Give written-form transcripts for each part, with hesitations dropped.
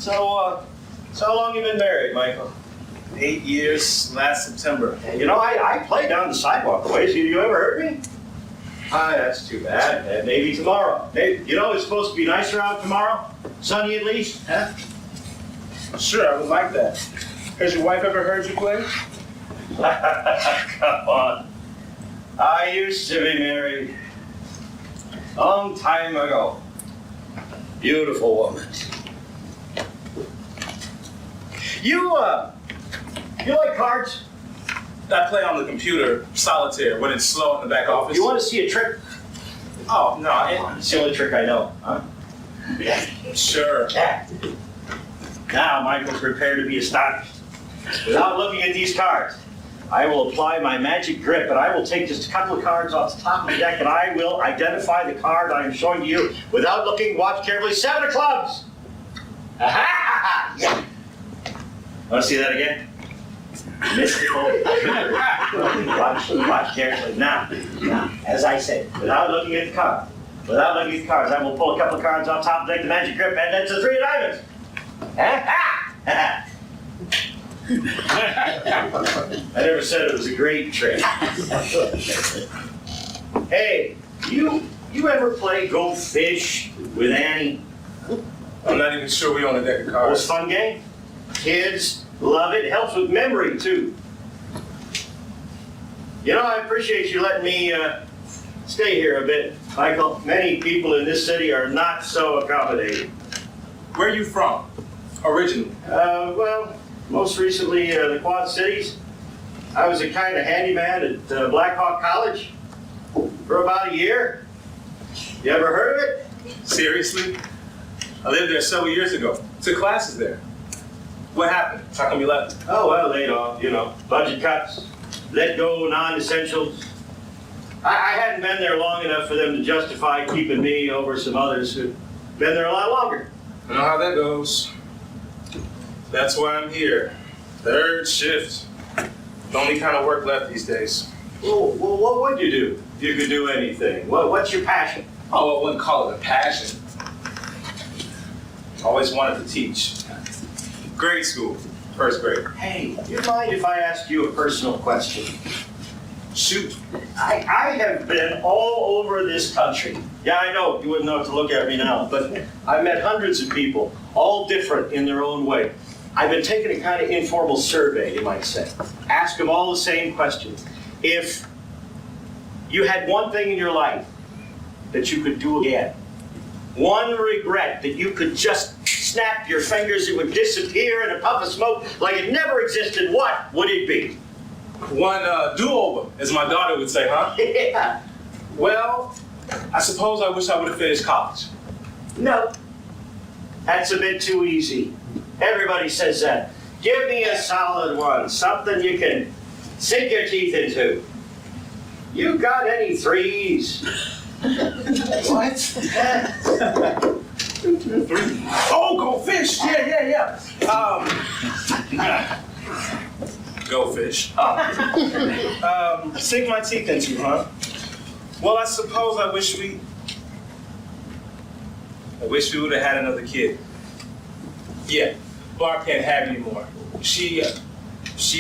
So how long you been married, Michael? 8 years last September. You know, I play down the sidewalk a ways. You ever heard me? That's too bad. Maybe tomorrow. Maybe, you know, it's supposed to be nicer out tomorrow. Sunny at least, huh? Sure, I would like that. Has your wife ever heard you play? Come on. I used to be married. Long time ago. Beautiful woman. You like cards? I play on the computer, solitaire, when it's slow in the back office. You want to see a trick? Oh, no. It's the only trick I know, huh? Yeah. Sure. Yeah. Now, Michael, prepare to be astonished. Without looking at these cards, I will apply my magic grip, and I will take just a couple of cards off the top of the deck, and I will identify the card I am showing to you without looking. Watch carefully. 7 of clubs. Aha! Yeah. Want to see that again? Mystical. Watch carefully. Now, as I said, without looking at the card, I will pull a couple of cards off top of the deck, the magic grip, and that's the 3 of diamonds. I never said it was a great trick. Hey, you ever play Go Fish with Annie? I'm not even sure we own a deck of It cards. was a fun game. Kids love it. It helps with memory, too. You know, I appreciate you letting me stay here a bit, Michael. Many people in this city are not so accommodating. Where are you from, originally? Well, most recently, the Quad Cities. I was a kind of handyman at Black Hawk College for about a year. You ever heard of it? Seriously? I lived there several years ago. Took classes there. What happened? How come you left? Oh, well, laid off, you know. Budget cuts, let go non-essentials. I hadn't been there long enough for them to justify keeping me over some others who'd been there a lot longer. I know how that goes. That's why I'm here. Third shift. The only kind of work left these days. Well, what would you do if you could do anything? What's your passion? Oh, I wouldn't call it a passion. Always wanted to teach. Grade school, first grade. Hey, do you mind if I ask you a personal question? Shoot. I have been all over this country. Yeah, I know, you wouldn't know how to look at me now, but I've met hundreds of people, all different in their own way. I've been taking a kind of informal survey, you might say. Ask them all the same questions. If you had one thing in your life that you could do again, one regret that you could just snap your fingers, it would disappear in a puff of smoke like it never existed, what would it be? One do-over, as my daughter would say, huh? Yeah. Well, I suppose I wish I would have finished college. No. That's a bit too easy. Everybody says that. Give me a solid one, something you can sink your teeth into. You got any 3s? What? 3. Oh, go fish! Yeah. Go fish. Sink my teeth into, huh? Well, I suppose I wish we would have had another kid. Yeah, Barb can't have you anymore. She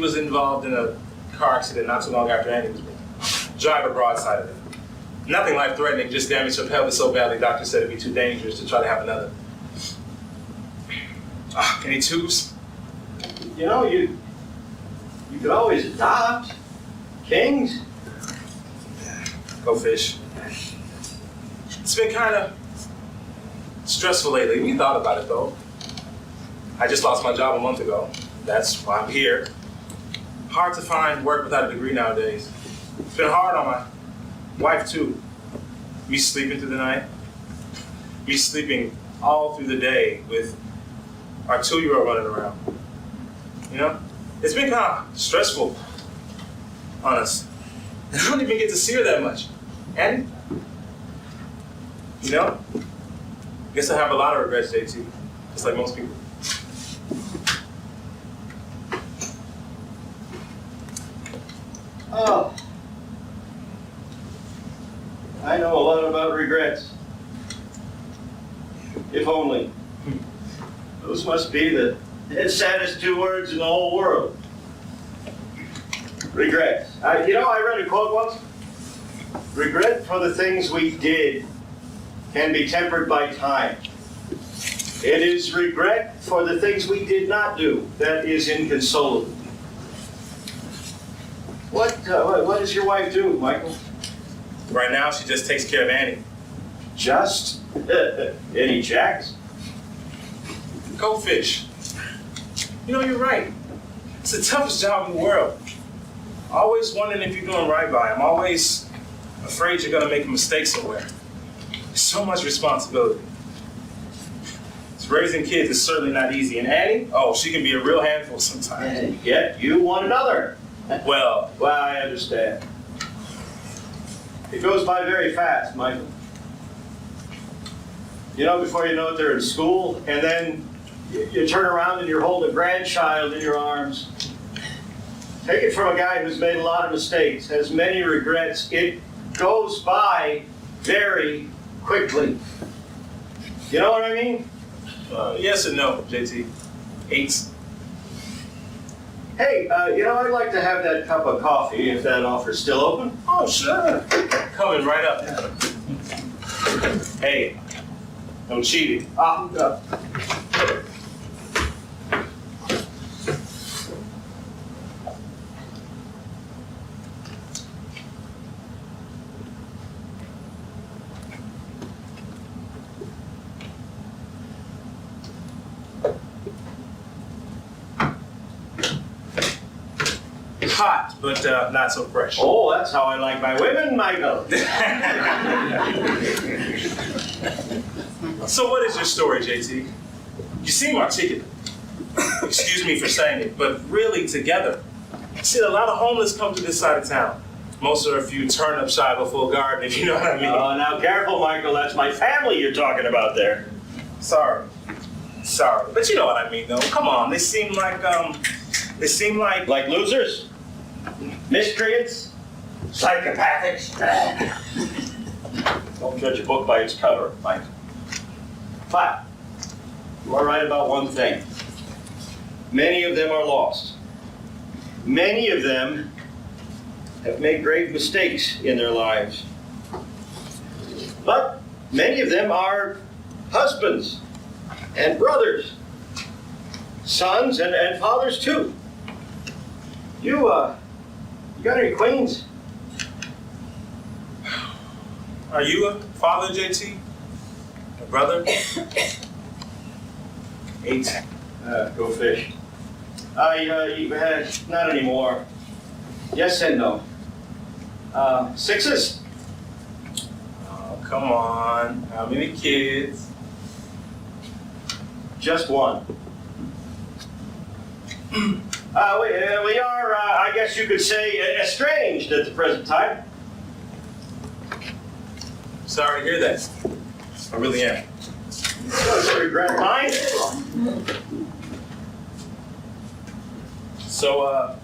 was involved in a car accident not too long after Annie was born. Driver broadsided her. Nothing life-threatening, just damaged her pelvis so badly doctor said it'd be too dangerous to try to have another. Any tubes? You know, you could always adopt. Kings. Go fish. It's been kind of stressful lately. We thought about it, though. I just lost my job a month ago. That's why I'm here. Hard to find work without a degree nowadays. It's been hard on my wife, too. Me sleeping through the night. Me sleeping all through the day with our 2-year-old running around. You know? It's been kind of stressful on us. I don't even get to see her that much. And, you know, I guess I have a lot of regrets, JT, just like most people. Oh. I know a lot about regrets. If only. Those must be the saddest two words in the whole world. Regret. I read a quote once. Regret for the things we did can be tempered by time. It is regret for the things we did not do that is inconsolable. What does your wife do, Michael? Right now, she just takes care of Annie. Just? Any checks? Go fish. You're right. It's the toughest job in the world. Always wondering if you're doing right by him. Always afraid you're going to make a mistake somewhere. There's so much responsibility. Raising kids is certainly not easy. And Annie, she can be a real handful sometimes. And yet you want another. Well, I understand. It goes by very fast, Michael. Before you know it, they're in school, and then you turn around and you're holding a grandchild in your arms. Take it from a guy who's made a lot of mistakes, has many regrets. It goes by very quickly. You know what I mean? Yes and no, JT. Eights. Hey, I'd like to have that cup of coffee if that offer's still open. Oh, sure. Coming right up. Hey, no cheating. Hot, but not so fresh. Oh, that's how I like my women, Michael. So what is your story, JT? You seem articulate. Excuse me for saying it, but really together. See, a lot of homeless come to this side of town. Most are a few turnips shy of a full garden, if you know what I mean. Oh, now careful, Michael. That's my family you're talking about there. Sorry. But you know what I mean, though. Come on, they seem like... Like losers? Miscreants? Psychopathics? Don't judge a book by its cover, Mike. But you are right about one thing. Many of them are lost. Many of them have made grave mistakes in their lives. But many of them are husbands and brothers, sons and fathers too. You got any queens? Are you a father, JT? A brother? 8. Go fish. Not anymore. Yes and no. 6s? Oh, come on. How many kids? Just one. We are, I guess you could say, estranged at the present time. Sorry to hear that. I really am. I regret mine. So,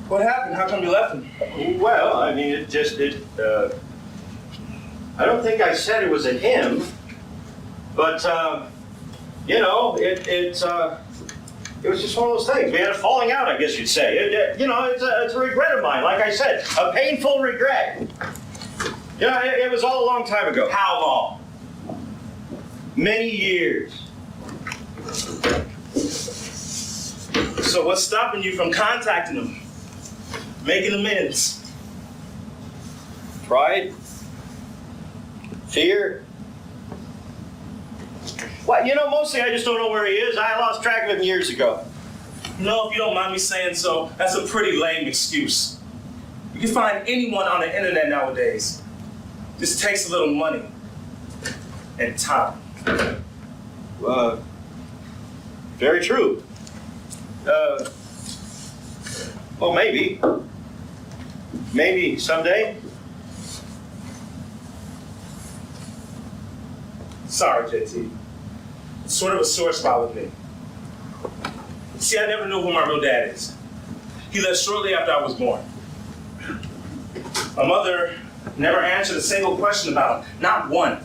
what happened? How come you left him? Well, I mean, I don't think I said it was a him, but, it was just one of those things. We had a falling out, I guess you'd say. It's a regret of mine. Like I said, a painful regret. It was all a long time ago. How long? Many years. So what's stopping you from contacting him? Making amends? Pride? Fear? Well, mostly I just don't know where he is. I lost track of him years ago. No, if you don't mind me saying so, that's a pretty lame excuse. You can find anyone on the internet nowadays. Just takes a little money and time. Very true. Well, maybe. Maybe someday. Sorry, JT. It's sort of a sore spot with me. See, I never knew who my real dad is. He left shortly after I was born. My mother never answered a single question about him, not one.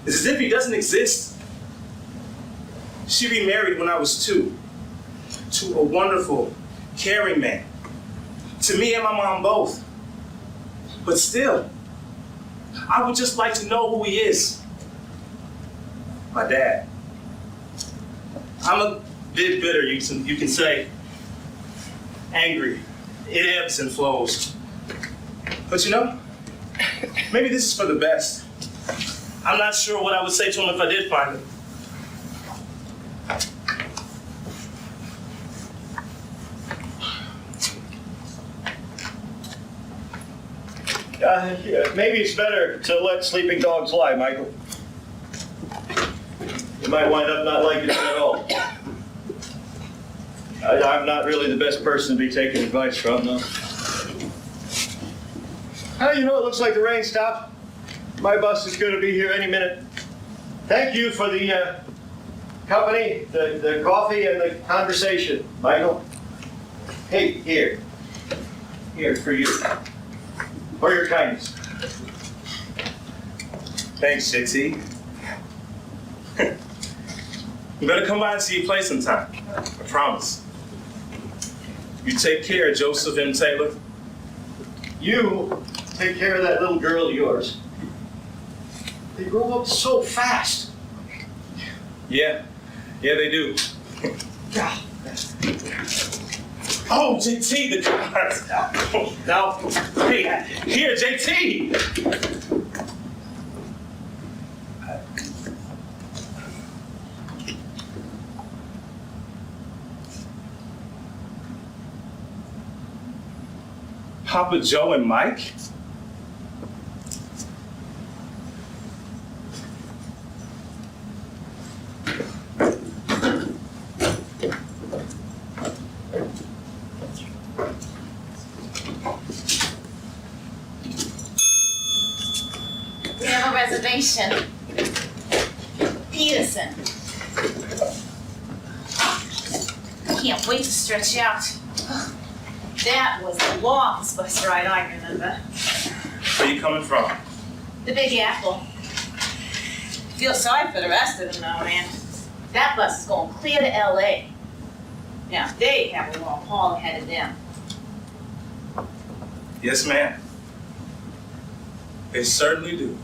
It's as if he doesn't exist. She remarried when I was 2 to a wonderful, caring man. To me and my mom both. But still, I would just like to know who he is. My dad. I'm a bit bitter, you can say. Angry. It ebbs and flows. But you know, maybe this is for the best. I'm not sure what I would say to him if I did find him. Yeah, maybe it's better to let sleeping dogs lie, Michael. You might wind up not liking it at all. I'm not really the best person to be taking advice from, though. You know, it looks like the rain stopped. My bus is going to be here any minute. Thank you for the company, the coffee, and the conversation, Michael. Hey, here. Here, for you. For your kindness. Thanks, JT. You better come by and see you play sometime. I promise. You take care of Joseph M. Taylor. You take care of that little girl of yours. They grow up so fast. Yeah, they do. Yeah. Oh, JT, the cards. Now, hey, here, JT. Papa Joe and Mike? We have a reservation. Peterson. Can't wait to stretch out. That was the longest bus ride I remember. Where you coming from? The Big Apple. Feel sorry for the rest of them though, man. That bus is going clear to LA. Now, they have a long haul ahead of them. Yes, ma'am. They certainly do.